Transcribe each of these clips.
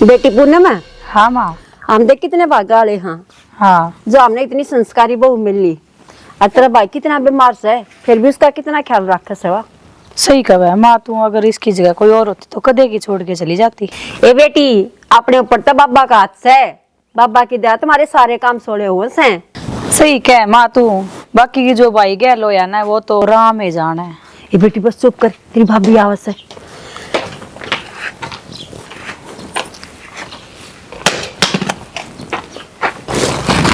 बेटी पूनम है। हाँ माँ। हम देख कितने भागा वाले हाँ। हाँ जो हमने इतनी संस्कारी बहू मिल ली। और तेरा भाई कितना बीमार से फिर भी उसका कितना ख्याल रखा सेवा। सही कहा माँ, तू अगर इसकी जगह कोई और होती तो कदे की छोड़ के चली जाती। ए बेटी अपने ऊपर तो बाबा का हाथ से। बाबा की दया तुम्हारे सारे काम सोड़े हुए से। सही कह माँ तू। बाकी की जो भाई गैल हो या ना वो तो राम ही जान है। ये बेटी बस चुप कर, तेरी भाभी आवस है।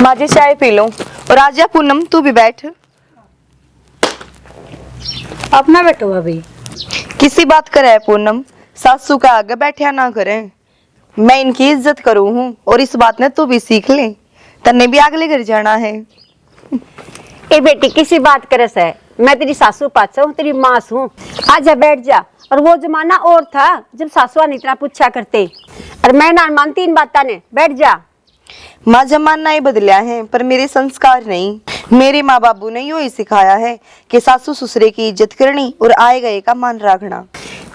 माँ जी चाय पी लो। और आजा पूनम तू भी बैठ। अपना बैठो भाभी। किसी बात करे है पूनम, सासू का आगे बैठा ना करें। मैं इनकी इज्जत करूँ हूँ और इस बात ने तू भी सीख ले। तन्ने भी अगले घर जाना है। ए बेटी किसी बात करे से, मैं तेरी सासू पाचा हूँ, तेरी माँ हूँ। आजा बैठ जा। और वो जमाना और था जब सासुआ ने इतना पूछा करते। और मैं ना मानती इन बातों ने, बैठ जा। माँ जमाना ही बदलिया है पर मेरे संस्कार नहीं। मेरे माँ बाबू ने यू ही सिखाया है कि सासू ससुरे की इज्जत करनी और आए गए का मान रखना।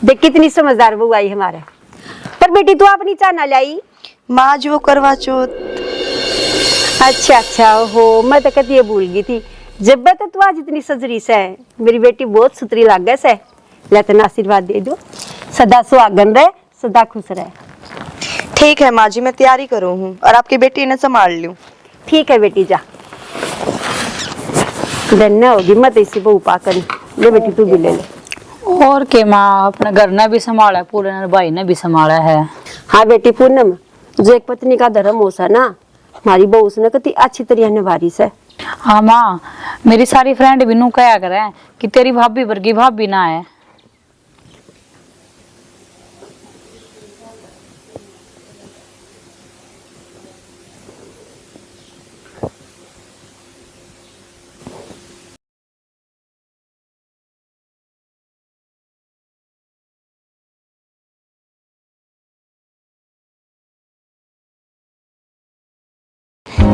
देख कितनी समझदार बहू आई हमारे। पर बेटी तू अपनी चाह ना लाई। माँ आज वो करवा चौथ। अच्छा हो, मैं तो कभी ये भूल गई थी। जब तक तू आज इतनी सजरी से है, मेरी बेटी बहुत सुतरी लाग गए से। ले तना आशीर्वाद दे दो, सदा सुहागन रहे, सदा खुश रहे। ठीक है माँ जी, मैं तैयारी करूँ हूँ और आपकी बेटी ने संभाल लूँ। ठीक है बेटी जा। धन्य होगी मत इसी बहू पाकर। ले बेटी तू भी ले ले। और के माँ, अपने घर ने भी संभाला है, पूरे भाई ने भी संभाला है। हाँ बेटी पूनम, जो एक पत्नी का धर्म हो सा ना, हमारी बहू उसने कति अच्छी तरह निभारी से। हाँ माँ, मेरी सारी फ्रेंड भी नू कहा करे कि तेरी भाभी वर्गी भाभी ना है।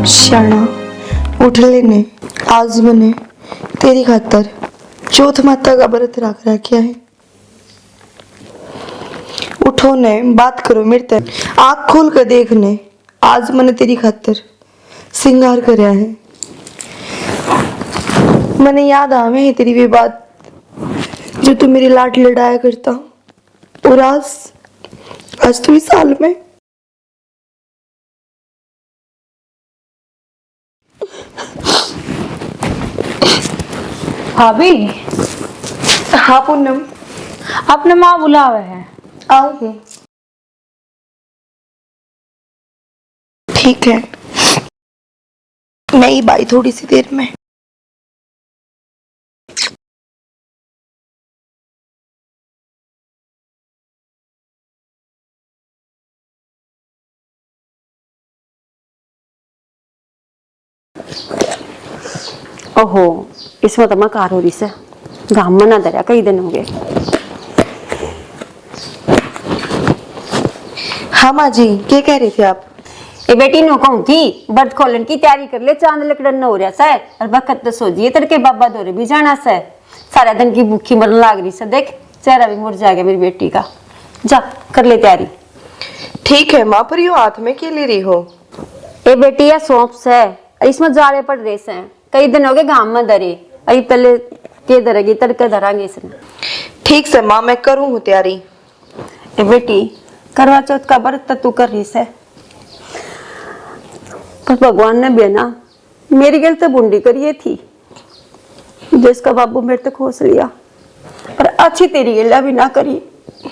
शाना उठ लेने, आज मैंने तेरी खातर चौथ माता का व्रत रख रखा है। उठो ने, बात करो मेरे तक, आँख खोल कर देखने। आज मैंने तेरी खातर श्रृंगार कराया है। मैंने याद आवे है तेरी वे बात जो तू मेरी लाट लड़ाया करता। और आज तू इस साल में भाभी, हाँ पूनम, अपने माँ बुलावे है। आऊंगी। ठीक है, नहीं भाई थोड़ी सी देर में। ओहो, इसमें तो मकार हो रही से। गाँव में ना दरिया कई दिन हो गए। हाँ माँ जी, क्या कह रहे थे आप? ए बेटी नो कहूँ की व्रत खोलन की तैयारी कर ले, चांद लकड़न न हो रहा से। और बखत तो सोजिए तड़के बाबा दौरे भी जाना से। सारा दिन की भूखी मरन लाग रही से, देख चेहरा भी मुरझा गया मेरी बेटी का। जा कर ले तैयारी। ठीक है माँ, पर यू हाथ में क्या ले रही हो? ए बेटी या सौंप से, इसमें जाले पड़ रहे से। कई दिन हो गए गाँव में दरे, अभी पहले के दरेगी तड़के धरांगे इसमें। ठीक से माँ, मैं करूँ हूँ तैयारी। ए बेटी करवा चौथ का व्रत तो तू कर रही से, पर भगवान ने भी ना मेरी गल तो बूंदी करिए थी जिसका बाबू मेरे तक खोस लिया। पर अच्छी तेरी गिला भी ना करी,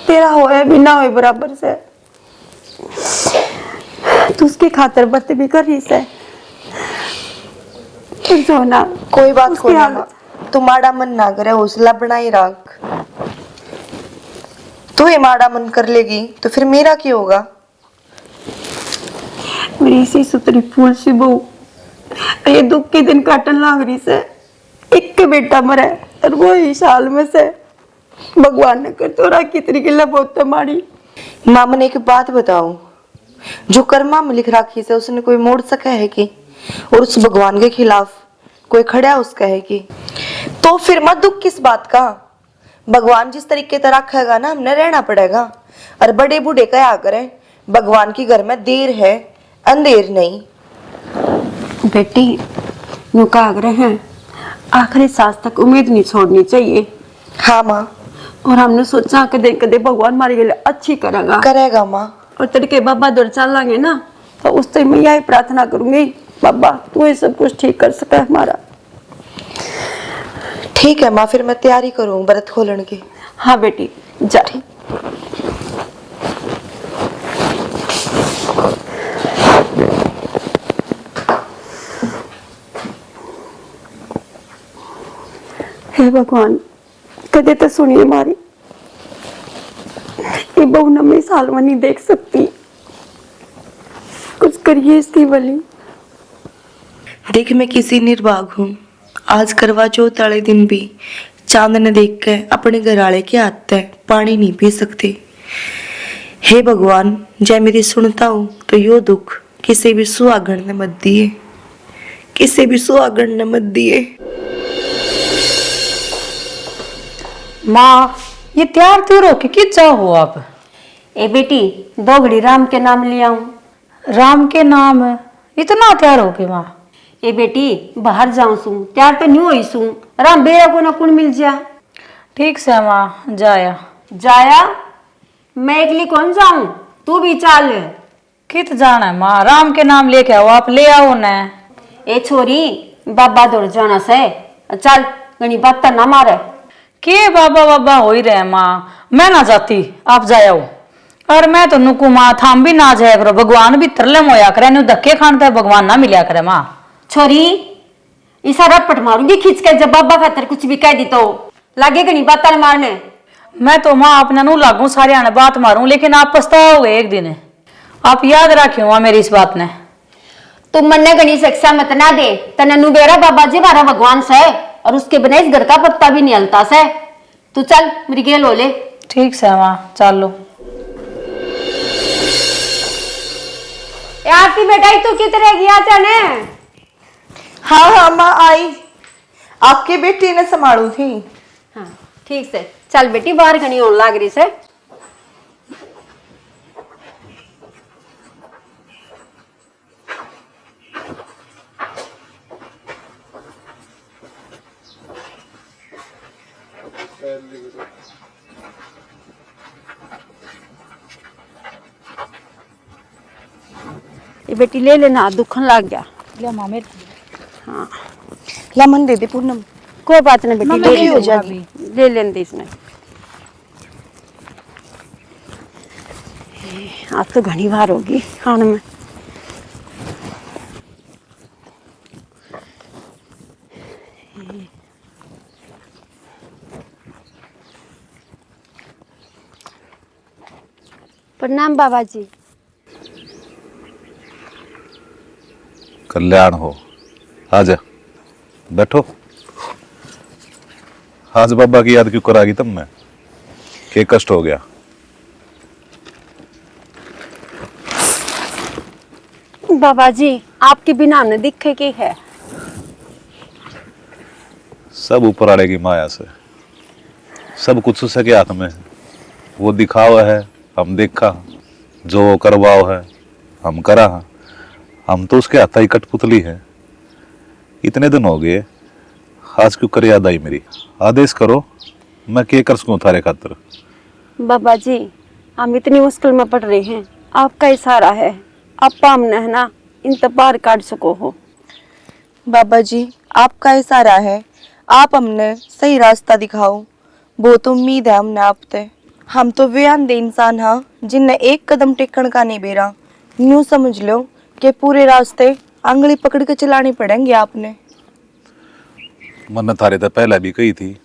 तेरा होए भी ना होए बराबर से। तू उसकी खातर व्रत भी कर रही से। जो ना कोई बात उसकी को ना, हालत- तू माड़ा मन ना करे, हौसला बनाए रख। तू ये माड़ा मन कर लेगी तो फिर मेरा क्या होगा? मेरी सी सुतरी फूल सी बहू ये दुख के दिन काटन लाग रही से। एक के बेटा मरे और वो ही साल में से। भगवान ने कर तो राखी तेरी गिला बहुत मारी। माँ मन एक बात बताओ, जो कर्मा में लिख राखी से उसने कोई मोड़ सका है कि? और उस भगवान के खिलाफ कोई खड़ा उसका है कि? तो फिर मत दुख किस बात का? भगवान जिस तरीके से रखेगा ना, हमने रहना पड़ेगा। और बड़े बूढ़े क्या करें, भगवान की घर में देर है, अंधेर नहीं। बेटी यूं का आग्रह है, आखिरी सांस तक उम्मीद नहीं छोड़नी चाहिए। हाँ माँ, और हमने सोचा कदे कदे भगवान हमारे लिए अच्छी करेगा। करेगा माँ। और तड़के बाबा दौड़ चलेंगे ना, तो उस टाइम मैं यही प्रार्थना करूंगी, बाबा तू ये सब कुछ ठीक कर सके हमारा। ठीक है माँ, फिर मैं तैयारी करूँ व्रत खोलने की। हाँ बेटी जा। हे भगवान, कदे तो सुनिए हमारी, ये बहू न मैं साल में नहीं देख सकती, कुछ करिए इसकी बली। देख मैं किसी निर्भाग हूँ, आज करवा चौथ वाले दिन भी चांद ने देख के अपने घर वाले के हाथ है पानी नहीं पी सकते। हे भगवान, जय मेरी सुनता हूँ तो यो दुख किसी भी सुहागण ने मत दिए, किसी भी सुहागण ने मत दिए। माँ ये तैयार त्योर होके कि चाहो आप? ए बेटी, दो घड़ी राम के नाम ले आऊं। राम के नाम इतना तैयार होके माँ? ए बेटी, बाहर जाऊं सू, त्यार तो नहीं हुई सू, राम बेरा को ना कुण मिल जा। ठीक से माँ, जाया जाया? मैं एकली कौन जाऊं, तू भी चाल। कित जाना है माँ? राम के नाम लेके आओ, आप ले आओ न। ए छोरी, बाबा दौड़ जाना से, चल गणी बात ना मारे। के बाबा बाबा हो ही रहे माँ, मैं ना जाती, आप जाओ। और मैं तो नुकू माँ, थाम भी ना जाया करो, भगवान भी तरले मोया करे, नु धक्के खानता है भगवान ना मिलिया करे माँ। छोरी, इसा रपट मारूंगी खींच के, जब बाबा खातर कुछ भी कह दी तो लागे गणी बात मारने। मैं तो माँ अपने नू लागू सारे आने बात मारूं, लेकिन आप पछताओगे एक दिन। आप याद रखियो माँ मेरी इस बात ने। तुम मन्ने गणी शिक्षा मत ना दे, तने नुबेरा बाबा जी हमारा भगवान से, और उसके बिना इस घर का पत्ता भी नहीं हलता से। तू चल मेरी गेल हो ले। ठीक से माँ, चलो। आरती बेटा तू कितने गया जाने? हाँ हाँ माँ आई, आपके बेटी ने संभालू थी। हाँ ठीक से चल बेटी, बाहर घनी होने लाग रही से। ये बेटी ले लेना, दुखन लग गया। ले माँ मेरे हाँ लमन दे दे पूनम। कोई बात नहीं बेटी, मम्मी ले नहीं हो लेना जाएगी। अभी, ले लेने दे इसमें। आज तो घनी बार होगी खाने में। प्रणाम बाबा जी। कल्याण हो, आजा बैठो। आज बाबा की याद क्यों करागी तुमने? क्या कष्ट हो गया? बाबा जी आपके बिना हमने दिखे की है। सब ऊपर वाले की माया से, सब कुछ उसके हाथ में है। वो दिखावा है, हम देखा, जो वो करवाओ है हम करा, हम तो उसके हाथ ही कठपुतली है। इतने दिन हो गए, आज क्यों कर याद आई मेरी? आदेश करो, मैं क्या कर सकूं थारे खातिर? बाबा जी हम इतनी मुश्किल में पड़ रहे हैं, आपका इशारा है, आप हमने है ना इन पार काट सको हो। बाबा जी आपका इशारा है, आप हमने सही रास्ता दिखाओ, बहुत उम्मीद है हमने आप पे। हम तो वे अंधे इंसान हाँ जिनने एक कदम टेकन का नहीं बेरा। यूं समझ लो कि पूरे रास्ते आंगली पकड़ के चलानी पड़ेंगे आपने। मैंने थारे तो पहले भी कही थी,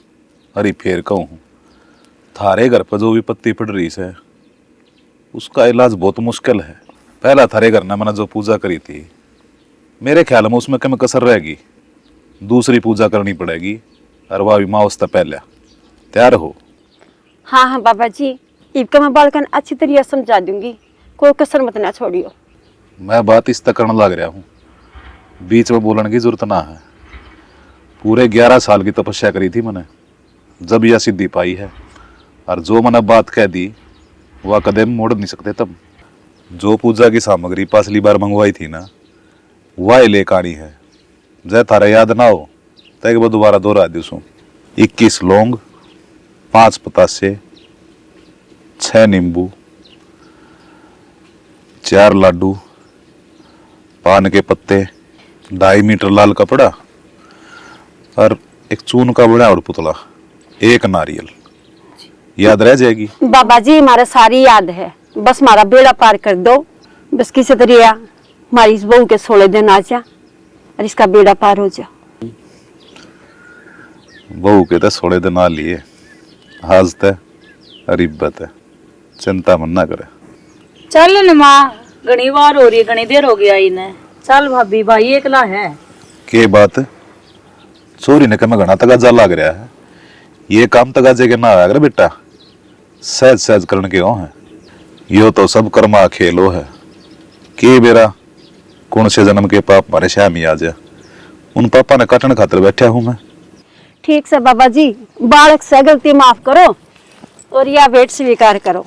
अरे फिर कहूँ, थारे घर पर जो विपत्ति पड़ रही है उसका इलाज बहुत मुश्किल है। पहला थारे घर ने मैंने जो पूजा करी थी, मेरे ख्याल में उसमें कम कसर रहेगी, दूसरी पूजा करनी पड़ेगी, और वह भी माँ उससे पहले। तैयार हो? हाँ हाँ बाबा जी, इबका मैं बालकन अच्छी तरह समझा दूंगी, कोई कसर मत ना छोड़ियो। मैं बात इस तक करने लग रहा हूँ, बीच में बोलने की जरूरत ना है। पूरे 11 साल की तपस्या करी थी मैंने, जब यह सिद्धि पाई है, और जो मैंने बात कह दी वह कदम मोड़ नहीं सकते। तब जो पूजा की सामग्री पिछली बार मंगवाई थी ना, वह लेकर आनी है। जय थारा याद ना हो तो एक बार दोबारा दोहरा दूसू। 21 लौंग, 5 पतासे, 6 नींबू, 4 लाडू, पान के पत्ते, 2.5 मीटर लाल कपड़ा और एक चून का बड़ा और पुतला, एक नारियल। याद रह जाएगी। बाबा जी हमारा सारी याद है, बस हमारा बेड़ा पार कर दो। बस किसी तरह हमारी इस बहू के 16 दिन आ जा और इसका बेड़ा पार हो जा। बहू के तो 16 दिन आ लिए, आज तक अरिबत है, चिंता मन ना करे। चल न माँ, घनी बार हो रही है, घनी देर हो गया इन्हें। चल भाभी, भाई एकला है। के बात चोरी ने कम घना तगाजा लाग रहा है। ये काम तगाजे के ना आया कर बेटा, सहज सहज करने के हो है। यो तो सब कर्मा खेलो है। के बेरा कौन से जन्म के पाप मारे श्यामी आ जा, उन पापा ने काटने खातिर बैठा हूं मैं। ठीक से बाबा जी, बालक से गलती माफ करो और यह भेंट स्वीकार करो।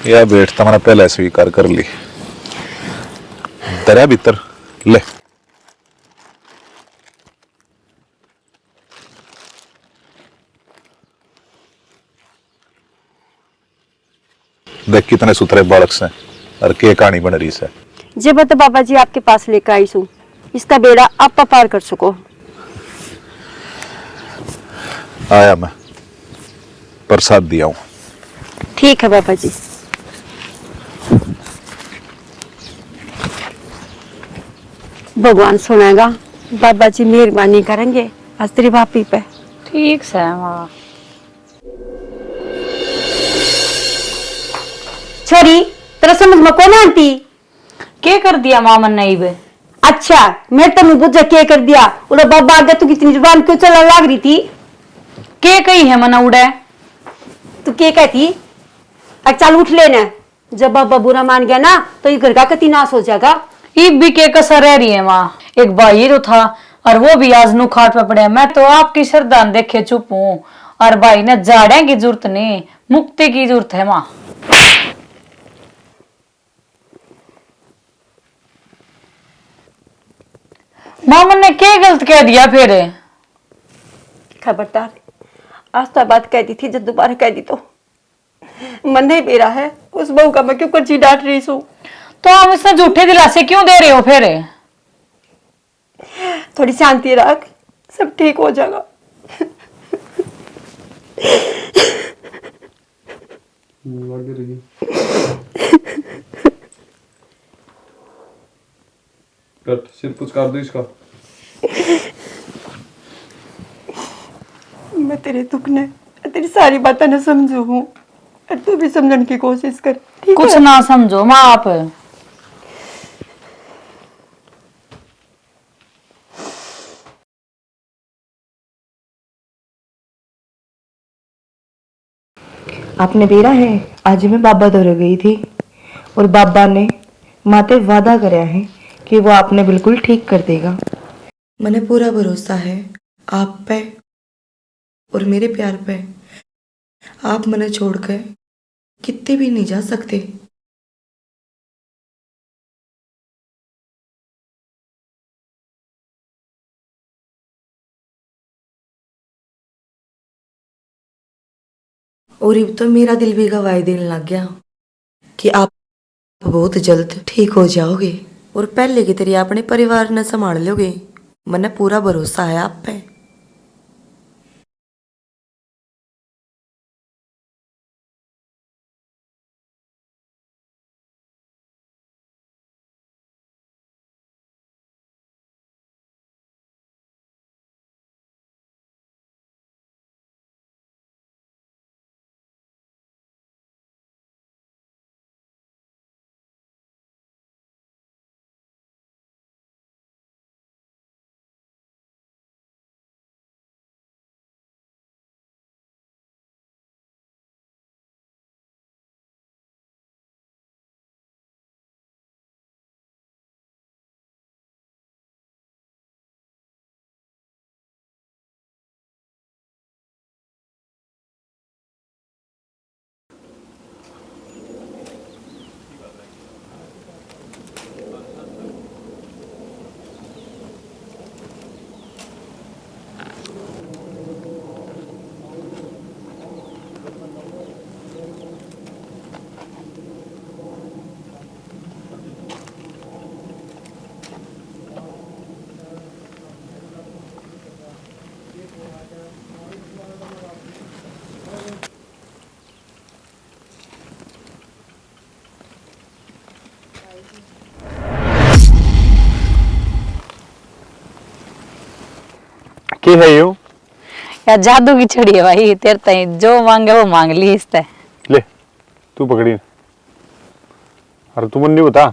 यह भेंट तुम्हारा पहले स्वीकार कर ली। दरिया भीतर ले। देख कितने सुथरे बालक से और के कहानी बन रही है। जब तो बाबा जी आपके पास लेकर आई हूँ, इसका बेड़ा आप पार कर सको। आया मैं, प्रसाद दिया हूं। ठीक है बाबा जी। भगवान सुनेगा, बाबा जी मेहरबानी करेंगे आज तेरी भाभी पे। ठीक है माँ। छोरी तेरा समझ में कौन आती? के कर दिया माँ मन नहीं बे? अच्छा मैं तनु बुझा के कर दिया। उड़ा बाबा आगे तू कितनी जुबान क्यों चला लाग रही थी? के कही है मना उड़े? तू के कहती? अब चल उठ लेना, जब बाबा बुरा मान गया ना तो ये घर का कति नाश हो जाएगा। ईब भी के कसर रह रही है माँ। एक भाई तो था और वो भी आज नु खाट पे पड़े। मैं तो आपकी श्रद्धान देखे चुप हूँ, और भाई ने जाड़े की जरूरत नहीं, मुक्ति की जरूरत है माँ। माँ मन ने क्या गलत कह दिया फिर? खबरदार, आज तो बात कह दी थी, जब दोबारा कह दी तो मन नहीं मेरा है। उस बहू का मैं क्यों कच्ची डांट रही हूँ? तो आप इसने झूठे दिलासे क्यों दे रहे हो फिर? थोड़ी शांति रख, सब ठीक हो जाएगा। कट सिर कुछ कर दो इसका। मैं तेरे दुख ने, तेरी सारी बातें न समझू हूँ, और तू भी समझने की कोशिश कर, ठीक कुछ है? ना समझो माँ आप। आपने बेरा है, आज मैं बाबा दौरे गई थी और बाबा ने माते वादा कराया है कि वो आपने बिल्कुल ठीक कर देगा। मैंने पूरा भरोसा है आप पे और मेरे प्यार पे। आप मने छोड़कर कितने भी नहीं जा सकते। और अब तो मेरा दिल भी गवाही देने लग गया कि आप बहुत जल्द ठीक हो जाओगे और पहले की तरह अपने परिवार ने संभाल लोगे। मैंने पूरा भरोसा है आप पे। की है यूं? यार जादू की छड़ी है भाई, तेरे तई जो मांगे वो मांग ली इसते। ले तू पकड़ी। अरे तू मन नहीं बता,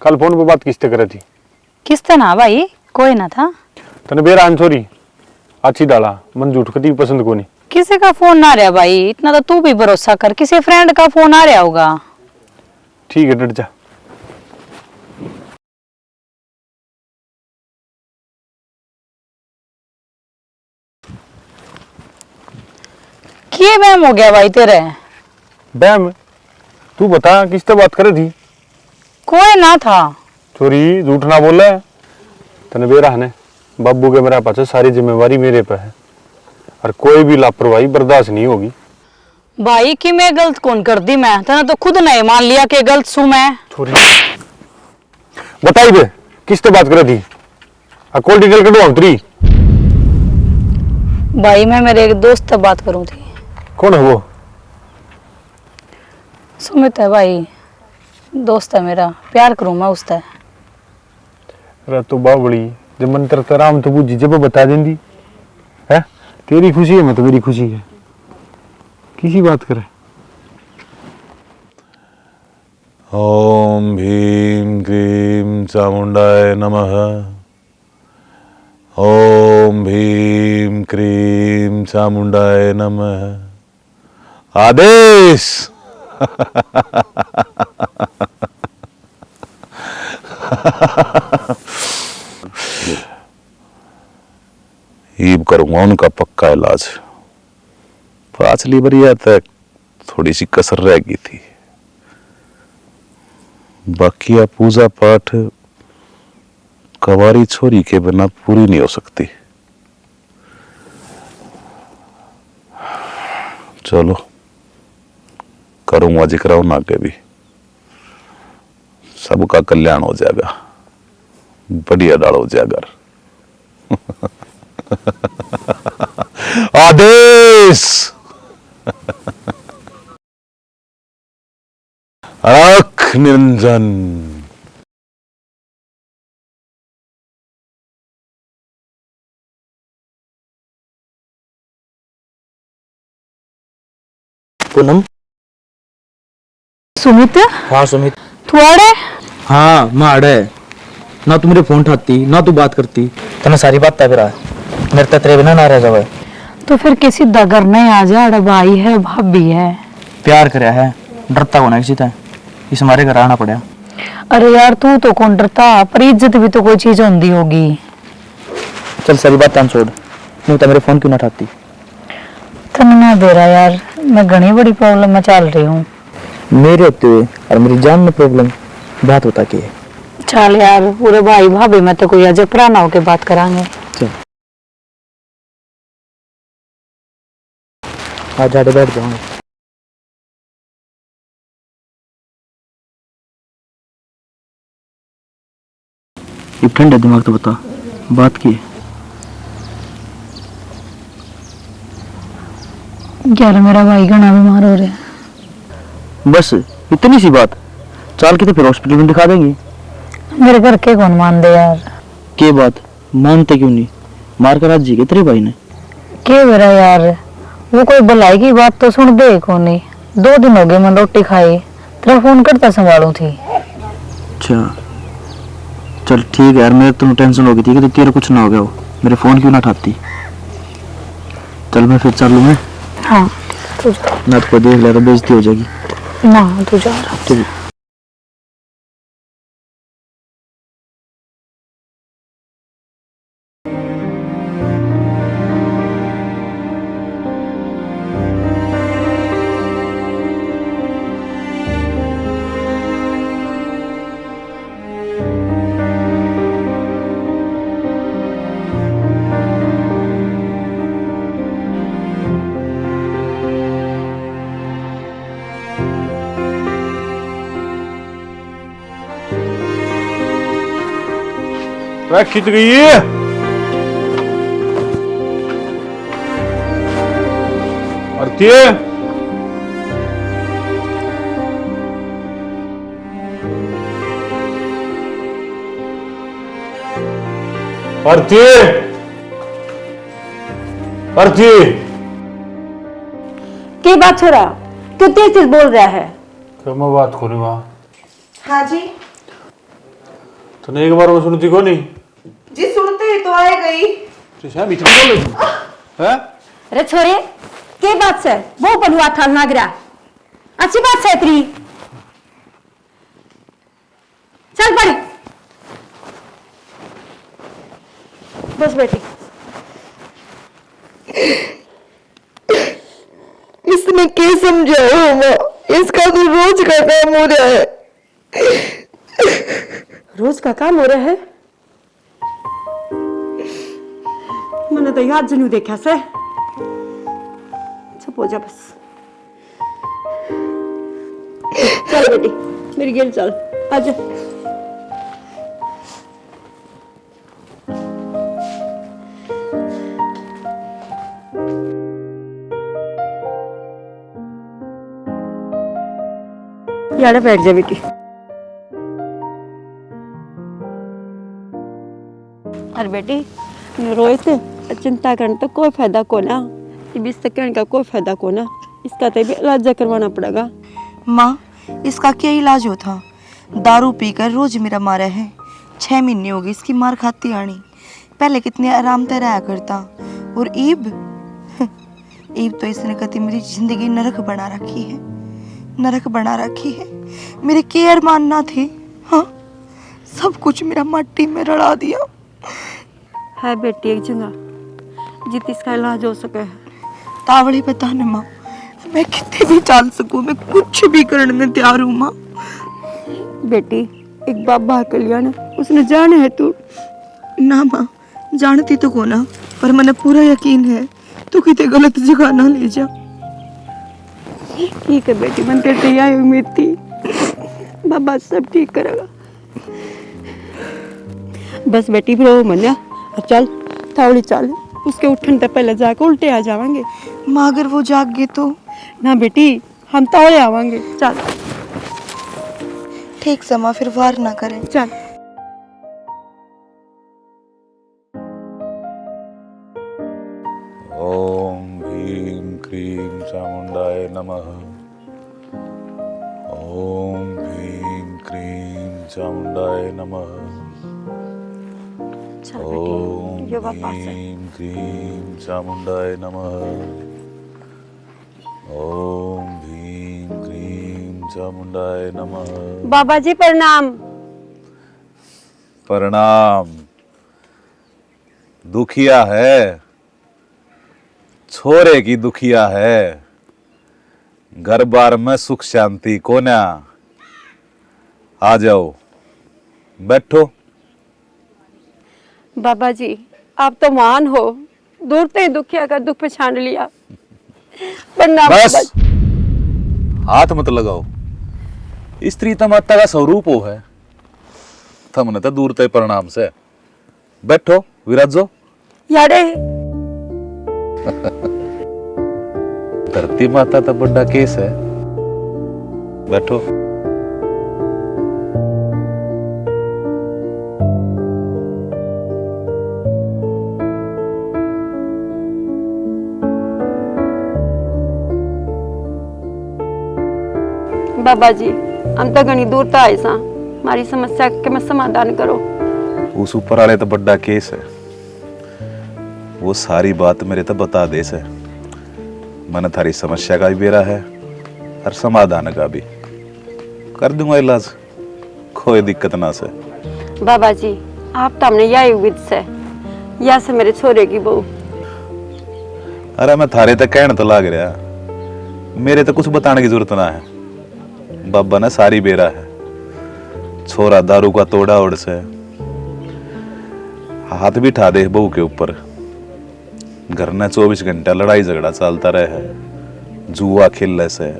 कल फोन पे बात किससे करे थी? किसते ना भाई, कोई ना था। तने बेरा आंसोरी अच्छी डाला, मन झूठ कती पसंद को नहीं। किसी का फोन ना रहा भाई, इतना तो तू भी भरोसा कर, किसी फ्रेंड का फोन आ रहा होगा। ठीक है डट जा। क्या वहम हो गया भाई तेरे? बैम तू बता किससे बात करे थी? कोई ना था। चोरी झूठ ना बोला है। तने बेरा है बाबू के मेरा पास सारी जिम्मेवारी मेरे पे है, और कोई भी लापरवाही बर्दाश्त नहीं होगी। भाई कि मैं गलत कौन कर दी? मैं तने तो खुद नहीं मान लिया कि गलत सू मैं। चोरी बताई बे किससे बात करे थी? कॉल डिटेल कटवा उतरी। भाई मैं मेरे एक दोस्त से बात करूं थी। कौन है वो? सुमित है भाई, दोस्त है मेरा, प्यार करूं मैं उससे। अरे तो बावड़ी जब मंत्र तराम तो बुझी जब बता देंगी है। तेरी खुशी है मैं तो मेरी खुशी है, किसी बात करे। ओम भीम क्रीम चामुंडाय नमः। ओम भीम क्रीम चामुंडाय नमः। आदेश। ईब करूंगा उनका पक्का इलाज। पांचली बरिया तक थोड़ी सी कसर रह गई थी, बाकी अब पूजा पाठ कवारी छोरी के बिना पूरी नहीं हो सकती। चलो करूंगा जिक्र ना के भी, सबका कल्याण हो जाएगा, बढ़िया डाल हो जाएगा। आदेश। आंख निरंजन। पूनम। सुमित, हाँ सुमित। तू आड़े? हाँ मैं आड़े। ना तू मेरे फोन उठाती ना तू बात करती, तने सारी बात तय करा मेरे तो तेरे बिना ना रह जावे। तो फिर किसी दगर नहीं आ जा, अरे भाई है भाभी है। प्यार करया है, डरता होना किसी तय, इस हमारे घर आना पड़ा। अरे यार तू तो कौन डरता, पर इज्जत भी तो कोई चीज होती होगी। चल सारी बात तान छोड़, नहीं तो मेरे फोन क्यों ना उठाती? तने ना दे रहा यार, मैं घनी बड़ी प्रॉब्लम में चल रही हूँ। मेरे होते हुए और मेरी जान में प्रॉब्लम, बात होता क्या है? चल यार, पूरे भाई भाभी में तो कोई अजब ना होके बात करांगे। चल आज जाके बैठ जाऊंगा। ये ठंडा दिमाग तो बता, बात की है? यार मेरा भाई घना बीमार हो रहा है। बस इतनी सी बात? चल के तो फिर हॉस्पिटल में दिखा देंगे। मेरे घर के कौन मान दे यार? के बात मानते क्यों नहीं? मार कर आज जी के तेरे भाई ने। के मेरा यार, वो कोई भलाई की बात तो सुन दे को नहीं। 2 दिन हो गए मैं रोटी खाई, तेरा फोन करता संभालू थी। अच्छा चल ठीक है यार, मेरे तो टेंशन हो गई थी कि तेरे कुछ ना हो गया हो, मेरे फोन क्यों ना उठाती। चल मैं फिर चलूँ मैं। हाँ तू जा। ना तो कोई देख लिया तो बेइज्जती हो जाएगी। ना तू जा। ठीक है। खिंच गई है। आरती आरती अर्ची की बात छोरा, क्यों तेज तेज बोल रहा है? क्या मैं बात करूँ वहाँ? हाँ जी तूने एक बार वो सुनती को नहीं? जी सुनते ही तो आए गई। शाम इतनी बोल रही है? अरे छोरे, के बात से वो बनुआ था नागरा, अच्छी बात है तेरी। चल पड़े, बस बेटी। इसमें क्या समझाओ माँ, इसका तो रोज का काम हो रहा है। रोज का काम हो रहा है? मैंने तो याद जरूर देखा से। चुप हो जा बस। चल बेटी, मेरी गेल चल, आजा। यार बैठ जा बेटी। अरे बेटी, रोए थे, चिंता करने तो कोई फायदा को ना, बीस सेकंड का कोई फायदा को ना, इसका तो भी इलाज करवाना पड़ेगा। माँ इसका क्या इलाज हो था? दारू पीकर रोज मेरा मारा है। 6 महीने हो गए इसकी मार खाती आनी। पहले कितने आराम से रहा करता, और ईब ईब तो इसने कभी मेरी जिंदगी नरक बना रखी है, नरक बना रखी है। मेरे केयर मानना थे, हाँ सब कुछ मेरा मट्टी में रड़ा दिया। है बेटी एक जगह जित इसका इलाज हो सके। तावड़ी बता न माँ, मैं कितने भी चाल सकूं, मैं कुछ भी करने में तैयार हूँ माँ। बेटी एक बाबा कल्याण, उसने जाने है तू। ना माँ, जानती तो को ना, पर मैंने पूरा यकीन है तू कितने गलत जगह ना ले जा। ठीक है बेटी, मन तेरे से यही उम्मीद थी, बाबा सब ठीक करेगा। बस बेटी फिर वो मनिया, और चल थावड़ी चल, उसके उठने से पहले जाकर उल्टे आ जावांगे। माँ अगर वो जाग गए तो? ना बेटी, हम तावड़े आवांगे। चल ठीक समा, फिर वार ना करें। चल। ओम भीम क्रीम चामुंडाय नमः। ओम भीम क्रीम चामुंडाय नमः। चल ओम बेटी, योगा पास है। भीम क्रीम चामुंडाय नमः। ओम भीम क्रीम चामुंडाय नमः। बाबा जी प्रणाम। प्रणाम। दुखिया है, छोरे की दुखिया है, घर बार में सुख शांति कोना। आ जाओ, बैठो। बाबा जी आप तो महान हो, दूर से ही दुखिया का दुख पहचान लिया। प्रणाम बस बाबा जी। हाथ मत लगाओ, स्त्री तो माता का स्वरूप हो है। थमने तो दूर ते प्रणाम से बैठो, विराजो। यारे धरती माता तो बड़ा केस है, बैठो। बाबा जी हम तो घनी दूर तो आए सा, हमारी समस्या के मैं समाधान करो। उस ऊपर वाले तो बड़ा केस है, वो सारी बात मेरे तो बता दे से। मैंने थारी समस्या का भी बेरा है और समाधान का भी कर दूंगा इलाज, कोई दिक्कत ना से। बाबा जी आप तो हमने यही उम्मीद से, या से मेरे छोरे की बहू। अरे मैं थारे तक कहने तो लाग रहा, मेरे तो कुछ बताने की जरूरत ना है। बाबा ने सारी बेरा है, छोरा दारू का तोड़ा ओढ़ से, हाथ भी ठा दे बहू के ऊपर। घर में 24 घंटा लड़ाई झगड़ा चलता रहे, जुआ खेलने से,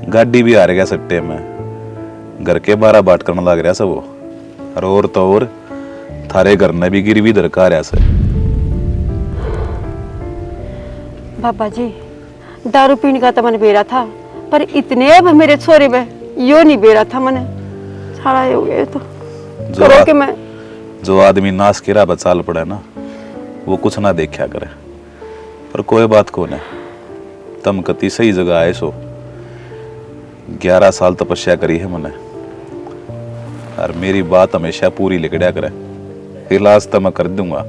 गाड़ी भी हार गया सट्टे में, घर के 12 बाट करने लग रहा सब। और तो और थारे घर ने भी गिरवी दरकार रहा से। बाबा जी दारू पीने का तो मन बेरा था, पर इतने अब मेरे छोरे में यो नहीं बेरा था मैंने, सारा हो गया तो करो कि मैं। जो आदमी नाश के राह चाल पड़ा ना, वो कुछ ना देखा करे। पर कोई बात को नहीं, तम कति सही जगह आए सो। 11 साल तपस्या करी है मैंने, और मेरी बात हमेशा पूरी लिखड़ा करे। इलाज तो मैं कर दूंगा,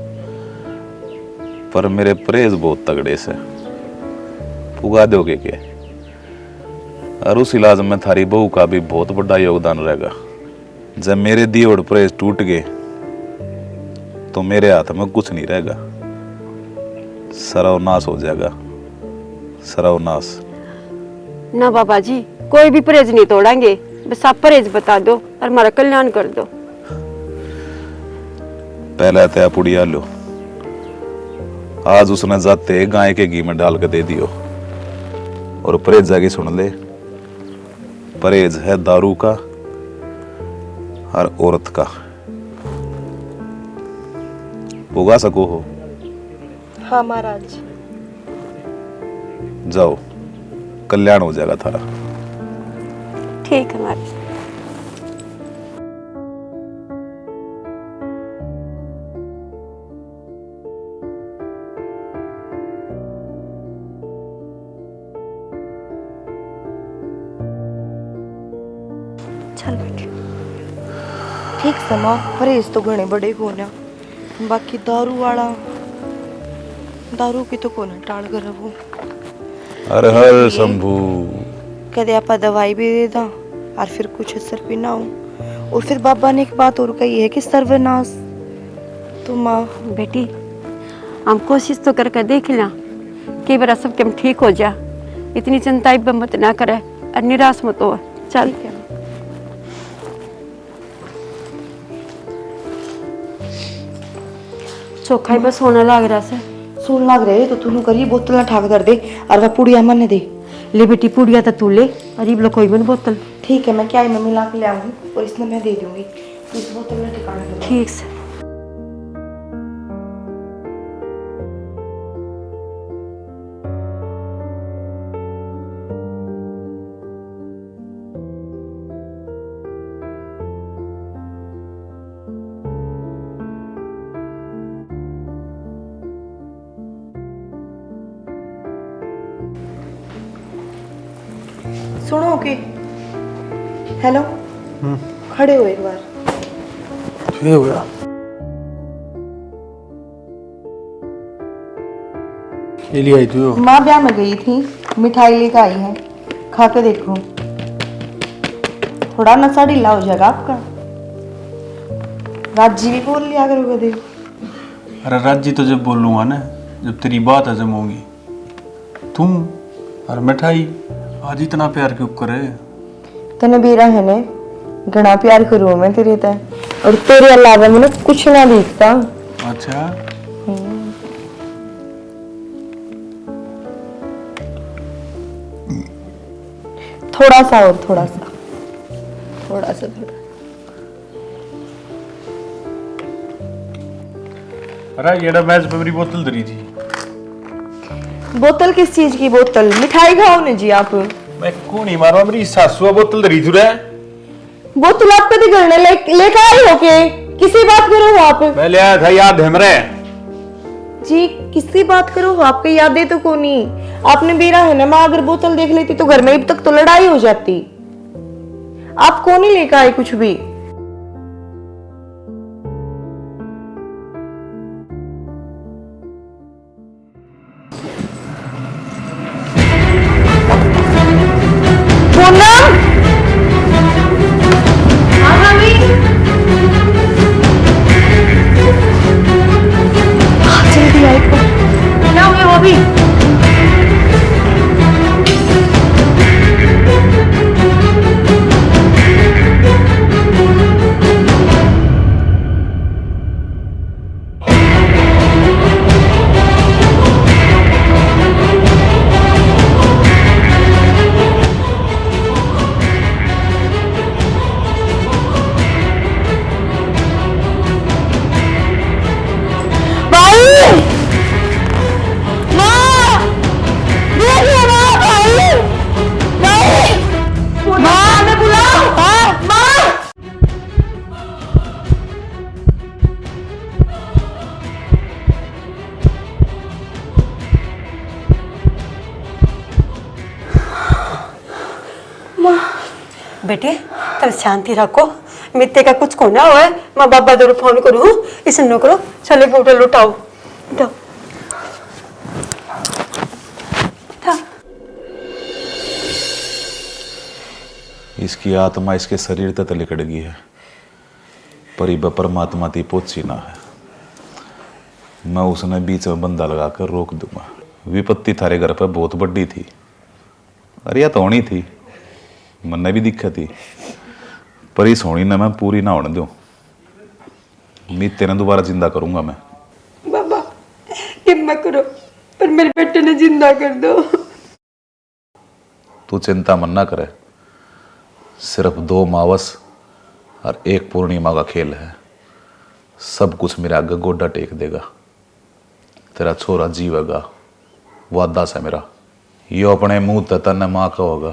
पर मेरे परहेज बहुत तगड़े से पुगा दोगे के। और उस इलाज में थारी बहू का भी बहुत बड़ा योगदान रहेगा। जब मेरे दिए और परहेज टूट गए तो मेरे हाथ में कुछ नहीं रहेगा, सर्वनाश हो जाएगा, सर्वनाश। ना बाबा जी, कोई भी परहेज नहीं तोड़ेंगे, बस आप परहेज बता दो और हमारा कल्याण कर दो। पहले तय पुड़िया लो, आज उसने जाते गाय के घी में डाल के दे दियो। और परहेज जाके सुन ले, परहेज है दारू का और औरत का। उगा सको हो? हाँ महाराज। जाओ, कल्याण हो जाएगा थारा। ठीक है महाराज। चल बेटी, ठीक समा परहेज तो घने बड़े कोना, बाकी दारू की तो कोना टाल कर रहो। हर हर शंभू। कदे आप दवाई भी दे दा और फिर कुछ असर भी ना हो। और फिर बाबा ने एक बात और कही है कि सर्वनाश। तो माँ बेटी, हम कोशिश तो करके देख लें, कई बार सब कम ठीक हो जा। इतनी चिंता मत ना करे और निराश मत हो। चल चोखा ही बस होने लग रहा से। सुन लग रहे तो तू करिए बोतल ठाक कर दे और वह पुड़िया मन दे। ले बेटी, पुड़िया तो तू ले और ये कोई मन बोतल। ठीक है, मैं क्या मैं मिला के ले आऊंगी और इसमें मैं दे दूंगी। इस बोतल में ठिकाना दे। ठीक से। सुनो ओके, हेलो, खड़े हो एक बार। ये हो गया। ये ले आई तू? माँ ब्याह में गई थी, मिठाई लेकर आई है, खा के देखो, थोड़ा नशा ढीला हो जाएगा आपका। राजी भी बोल लिया करोगे देख। अरे राजी तो जब बोलूंगा ना, जब तेरी बात हजम होगी। तुम और मिठाई आज इतना प्यार क्यों करे? तने बेरा है ने घना प्यार करूँ मैं तेरे ते, और तेरे अलावा मैंने कुछ ना दिखता। अच्छा, थोड़ा सा और थोड़ा सा थोड़ा सा थोड़ा। अरे ये मैच पे मेरी बोतल धरी थी। बोतल किस चीज की बोतल? मिठाई खाओ ना जी आप। मैं को नहीं मारा, मेरी सासुआ बोतल धरी थी रे। बोतल आप कभी घर ने लेकर आई हो के? किसी बात करो हो आप? मैं ले आया था, याद है मेरे जी, किसी बात करो हो? आपके यादें तो को नहीं। आपने बेरा है ना, माँ अगर बोतल देख लेती तो घर में अब तक तो लड़ाई हो जाती। आप कौन ही लेकर आए कुछ भी? बेटे तब शांति रखो, मित्ते का कुछ कोना हुआ है, मैं बाबा दो फोन करूँ, इसे नो करो, चले बोतल उठाओ उठाओ। इसकी आत्मा इसके शरीर तक लिकड़ गई है, पर ये परमात्मा ती पहुंची ना है। मैं उसने बीच में बंदा लगाकर रोक दूंगा। विपत्ति थारे घर पर बहुत बड़ी थी, अरे या तो होनी थी, मन भी दिक्कत थी, पर इस होनी ना मैं पूरी ना होने दूं। मैं तेरे दोबारा जिंदा करूंगा मैं। बाबा हिम्मत करो, पर मेरे बेटे ने जिंदा कर दो। तू चिंता मन ना करे, सिर्फ 2 मावस और 1 पूर्णिमा का खेल है। सब कुछ मेरे आगे गोडा टेक देगा। तेरा छोरा जीवेगा, वादा से मेरा। यो अपने मुंह तन माँ का होगा।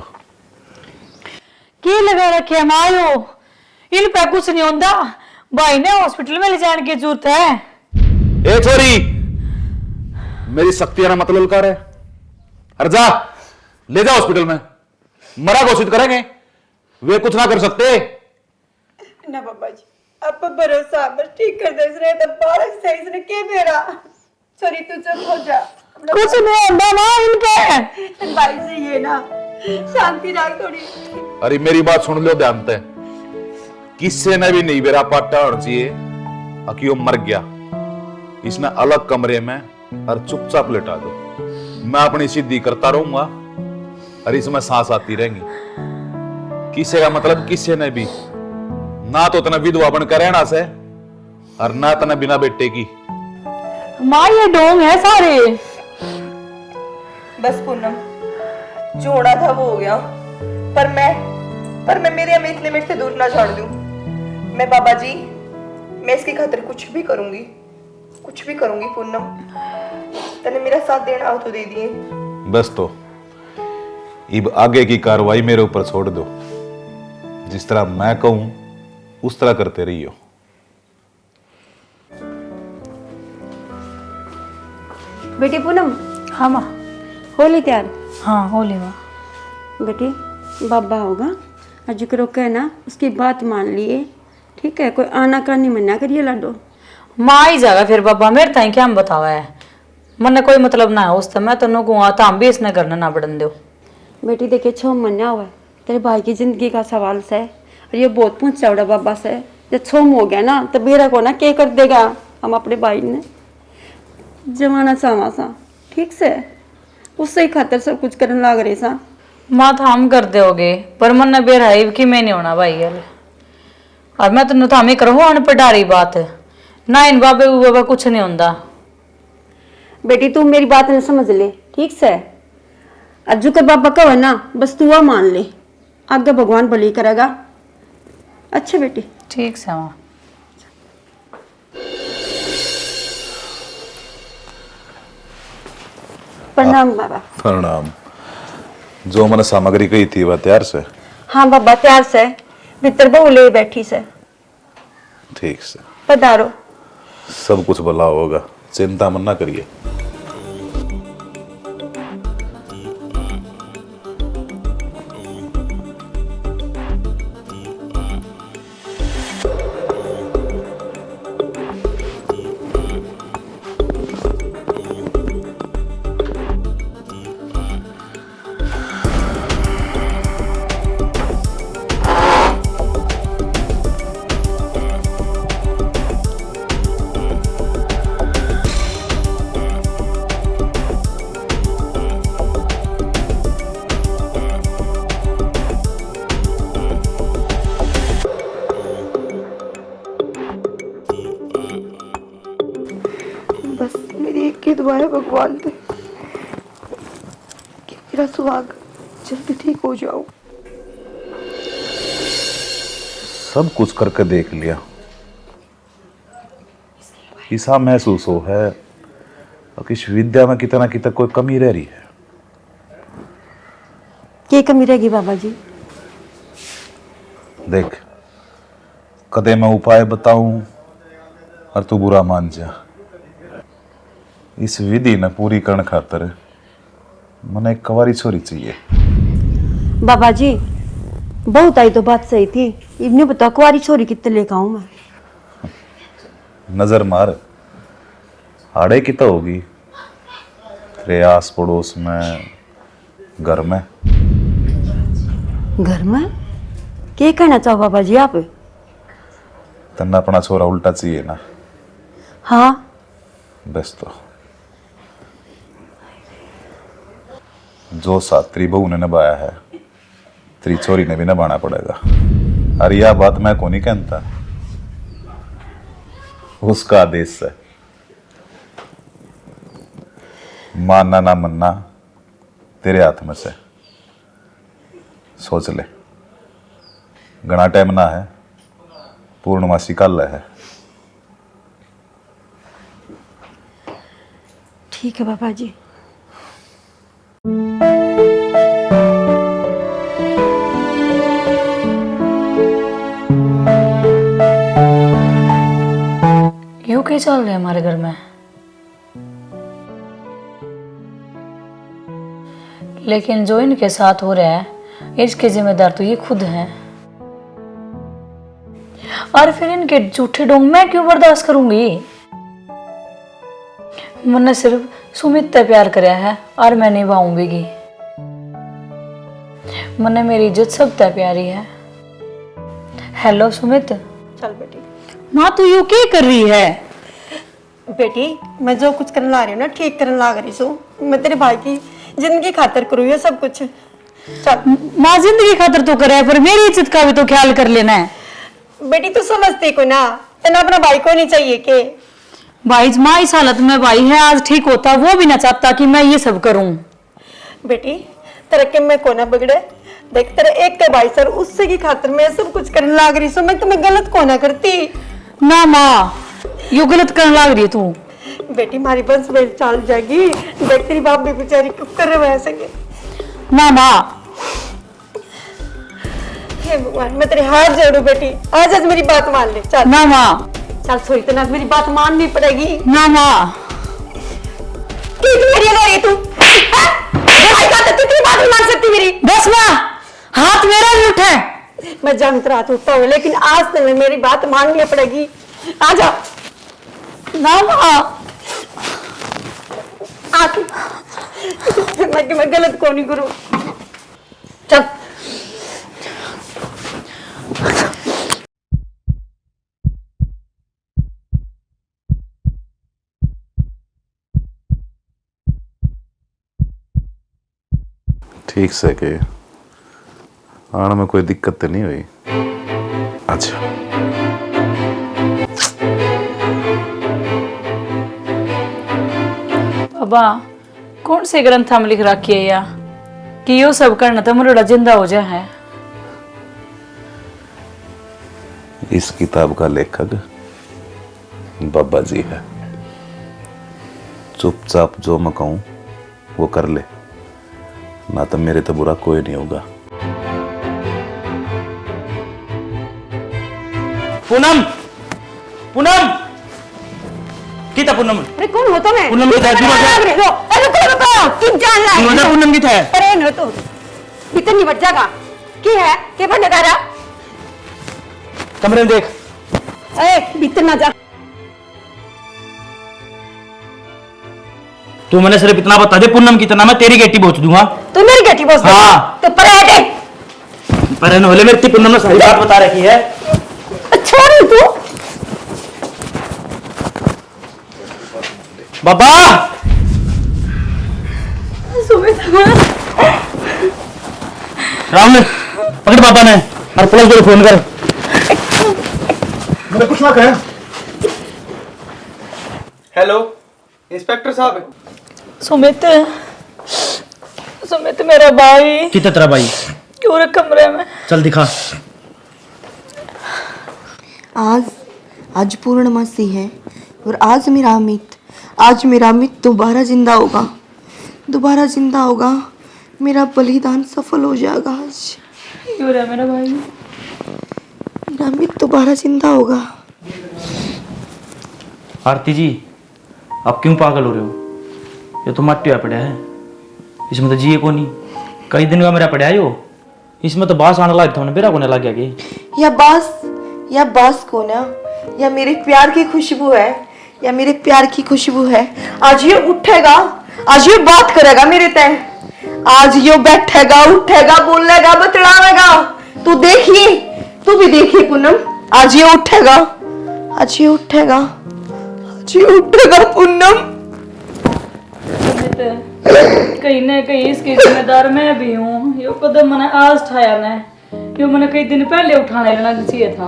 की लगा रखे मायो, इन पे कुछ नहीं होता। भाई ने हॉस्पिटल में ले जाने की जरूरत है। ए छोरी, मेरी शक्तियां ना मतलब कर है। अरे जा ले जा हॉस्पिटल में, मरा घोषित करेंगे, वे कुछ ना कर सकते। ना बाबा जी आप पर भरोसा, बस ठीक कर दे इसने, तो बालक सही इसने के मेरा। सॉरी तू चुप हो जा, कुछ नहीं होता ना इनके। भाई से ये ना शांति रख थोड़ी। अरे मेरी बात सुन लो ध्यान से, किससे ने भी नहीं मेरा पाटा होना चाहिए कि वो मर गया। इसने अलग कमरे में और चुपचाप लेटा दो, मैं अपनी सिद्धि करता रहूंगा और इसमें सांस आती रहेंगी। किसे का मतलब किसे ने भी ना तो तना विधवा बनकर रहना से और ना तना बिना बेटे की। माँ ये डोंग है सारे। बस पूनम, जो होना था वो हो गया, पर मैं मेरे अमित ने मेरे से दूर ना छोड़ दूं। मैं बाबा जी, मैं इसकी खातिर कुछ भी करूंगी पूनम। तने मेरा साथ देना हो तो दे दिए। बस तो अब आगे की कार्रवाई मेरे ऊपर छोड़ दो। जिस तरह मैं कहूं उस तरह करते रहियो। बेटी पूनम, हाँ माँ। होली तैयार। हाँ होली माँ। बेटी बाबा होगा और जिक्र कहना, उसकी बात मान लिए, ठीक है? कोई आना का नहीं मना करिए लाडो। माँ ही जाएगा फिर बाबा, मेरे ताई क्या हम बतावा है। मन कोई मतलब ना है उस मैं तो नुआ था, हम भी इसने करना ना बढ़न दो। बेटी देखिए 6 महीना हुआ है, तेरे भाई की जिंदगी का सवाल से, और ये बहुत पूछा उड़ा बाबा से। जब 6 हो गया ना तो बेरा को ना क्या कर देगा हम अपने भाई ने जमाना चाहवा सा, ठीक से उससे ही खातर सब कुछ करने लाग रहे सा। माँ तो हम कर दोगे, पर मन ने बेराई कि मैं नहीं होना भाई यार। और मैं तेन तो हमें करो अनपढ़ डारी बात ना, इन बाबे बाबा कुछ नहीं होता। बेटी तू मेरी बात नहीं समझ ले, ठीक से? अज्जू के बाबा कहो है ना, बस तू मान ले, आगे भगवान भली करेगा। अच्छा बेटी ठीक से माँ। प्रणाम बाबा। प्रणाम। जो मैंने सामग्री कही थी वह तैयार से? हाँ बाबा तैयार से, भीतर बहू ले बैठी से। ठीक से, पधारो। सब कुछ भला होगा, चिंता मन ना करिए। बस मेरी एक ही दुआ है भगवान पे कि मेरा सुहाग जल्दी ठीक हो जाओ। सब कुछ करके देख लिया, ऐसा महसूस हो है और किस विद्या में कितना कितना कोई कमी रह रही है। क्या कमी रहेगी बाबा जी? देख, कदे मैं उपाय बताऊं और तू बुरा मान जा। इस विधि ने पूरी करने खातर मने एक कवारी छोरी चाहिए। बाबा जी बहुत आई तो बात सही थी। इन्हें बता कुआरी छोरी कितने लेकर आऊं मैं। नजर मार, हाड़े की तो होगी तेरे आस पड़ोस में, घर में। घर में क्या कहना चाहो बाबा जी आप? तन्ना अपना छोरा उल्टा चाहिए ना, हाँ बस तो जो सात्री बहू ने निभाया है तेरी छोरी ने भी निभाना पड़ेगा। अरे यह बात मैं को नहीं कहता, उसका आदेश है। मानना ना मनना तेरे हाथ में से, सोच ले। घना टाइम ना है, पूर्णमासी कल है। ठीक है बाबा जी। यूं क्या चल रहा है हमारे घर में? लेकिन जो इनके साथ हो रहा है इसके जिम्मेदार तो ये खुद हैं। और फिर इनके झूठे ढोंग मैं क्यों बर्दाश्त करूंगी? मैंने सिर्फ सुमित से प्यार कराया है और मैं निभाऊंगी। मैंने मेरी इज्जत सब तय प्यारी है। हेलो सुमित। चल बेटी। माँ तू यू क्या कर रही है? बेटी मैं जो कुछ करने ला रही हूँ ना ठीक करने ला रही हूँ। मैं तेरे भाई की जिंदगी खातिर करूँ ये सब कुछ। चल माँ जिंदगी खातर तो करे पर मेरी इज्जत का भी तो ख्याल कर लेना है। बेटी तू समझती को ना, तना अपना भाई को नहीं चाहिए के? भाई माँ इस हालत में भाई है, आज ठीक होता वो भी ना चाहता कि मैं ये सब करूं। बेटी तेरे के मैं को ना बिगड़े। देख तेरे एक के भाई सर उससे की खातिर मैं सब कुछ करने लाग रही हूँ। मैं तुम्हें गलत को ना करती ना माँ, यू गलत करने लग रही है तू। बेटी मारी बंस में चल जाएगी। देख तेरी बाप भी बेचारी कब कर रहे ऐसे के। ना माँ। हे भगवान मैं तेरे हाथ जोड़ू बेटी, आज आज मेरी बात मान ले। चल ना माँ। चल सोई तो ना मेरी बात माननी पड़ेगी। ना माँ। मेरी है तू बात नहीं मान सकती मेरी। बस माँ, हाथ मेरा भी उठे। मैं जानता रहा उठता हुआ, लेकिन आज तुम्हें मेरी बात माननी पड़ेगी। आ जा। ना माँ। मैं गलत को नहीं करूँ। चल ठीक से के आने में कोई दिक्कत तो नहीं हुई? अच्छा बाबा कौन से ग्रंथ में लिख रखी है या कि यो सब करना तो मुरड़ा जिंदा हो जाए है? इस किताब का लेखक बाबा जी है। चुपचाप जो मैं कहूं वो कर ले, ना तो मेरे तो बुरा कोई नहीं होगा। पूनम, पूनम, किता पूनम? अरे कौन हो तुम्हें? पूनम किता है? तुम जान ला। पूनम किता है? अरे न तो भीतर नहीं बच जाएगा। की है के बन लगा? कमरे में देख। ए भीतर ना जा। तू मैंने सिर्फ इतना बता दे पूनम कितना, मैं तेरी गेटी पहुंच दूंगा। तू मेरी गेटी बस। हाँ। तो पर हटे। पर नोले मेरी पूनम ने सारी बात बता रखी है। छोड़ तू। बाबा राम ने पकड़ बाबा ने और पुलिस को फोन कर। मैंने कुछ ना कहा। हेलो इंस्पेक्टर साहब। सुमित, सुमित मेरा भाई कितना तेरा भाई? क्यों रे कमरे में? चल दिखा। आज पूर्णमासी है और आज मेरा अमित दोबारा जिंदा होगा। दोबारा जिंदा होगा। मेरा बलिदान सफल हो जाएगा आज। क्यों रे मेरा भाई? मेरा अमित दोबारा जिंदा होगा। आरती जी आप क्यों पागल हो रहे हो? ये तो मट्टिया पड़ा है, इसमें तो जिए को नहीं। कई दिन का मेरा पड़ा है यो। इसमें तो बास आने लगा था बेरा कोने लग गया कि या बास को ना, या मेरे प्यार की खुशबू है, या मेरे प्यार की खुशबू है। आज ये उठेगा, आज ये बात करेगा मेरे तय, आज ये बैठेगा, उठेगा, बोलेगा, बतलावेगा। तू देखी, तू भी देखी पूनम, आज ये उठेगा, आज ये उठेगा, आज ये उठेगा पूनम। कहीं न कहीं इसकी जिम्मेदार मैं भी हूँ। यो कदम मैंने आज उठाया, मैं यो मैंने कई दिन पहले उठाने लेना चाहिए था।